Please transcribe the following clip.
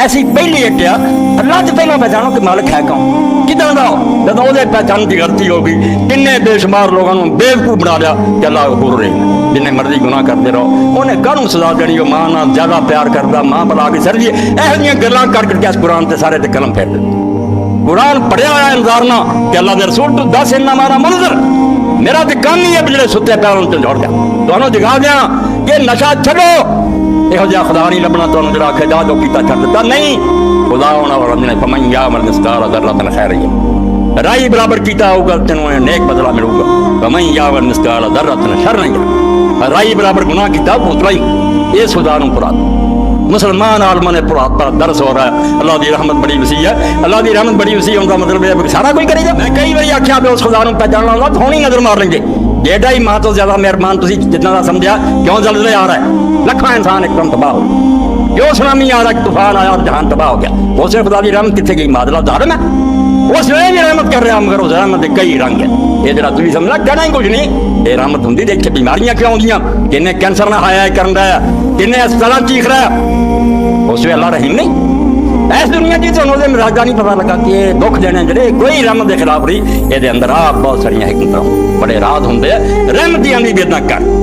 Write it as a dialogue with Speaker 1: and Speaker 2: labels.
Speaker 1: ऐसी पहली हटिया अल्लाह तो पहला पहचानो कि मालिक है कौन कितना का जब वो पहचान की गलती हो गई किन्ने बेशुमार लोगों को बेवकूफ बना लिया कि अल्लाह गफूर रहीम जिन्हें मर्जी गुनाह करते रहो उन्हें कानून सजा देनी हो मां नाल ज्यादा प्यार करता मां बुला के सर जी यह गल्लां कर करके इस कुरान से सारे ते कलम फेर कुरान पढ़िया होया इंतजारना कि अल्लाह के रसूल तू दस इन्ना मारा मंजर मेरा तो काम ही है जो सुते पैर उन जोड़ दिया तुहानू दिखा दिया कि नशा छो यहो जिहा खुदा नहीं लभना तुहानू जिहड़ा आखे जा जो कीता छड्ड दित्ता नहीं खुदा होना वाला ने फमन यामल मिस्काल दर्रतन खैरिय्यन राई बराबर कीता होगा तेनू नेक बदला मिलूगा फमन यामल मिस्काल दर्रतन शर्रन राई बराबर गुनाह कीता पुतला ही इस खुदा नू पुरा मुसलमान आलमा ने पुराता दर्स हो रहा है अल्लाह की रहमत बड़ी वसी है अल्लाह की रहमत बड़ी वसी उनका मतलब है सारा कोई करेगा मैं कई बार आख्या भी उस खुदा पहचानना होगा थोड़ी नजर मार लेंगे जेडा ही मां तो ज्यादा मेहरबान तुम जितना का समझा क्यों जल्द आ रहा है लखा इंसान एकदम तबाह हो क्यों सुनामी आ रहा है तूफान आया और जहान तबाह हो गया उस खुदा की रहमत कितने गई मादला धारम है उस वे भी रहमत कर रहा मगर उस रहमत के कई रंग है ये जरा तुम समझना कहना ही कुछ नहीं ये रहमत होंगी देख बीमारियां क्यों आउंदियां किन्ने कैंसर ना हाया कर रहा है किन्ने अस्पताल चीख रहा है उस वे अल्लाह रहीम नहीं इस दुनिया की तो मिजाजा नहीं पता लगा कि दुख देने जड़े कोई रहमत के खिलाफ नहीं ये अंदर आप बहुत सारिया हिकमत बड़े राज होंगे रहमत की आंदी बेदना कर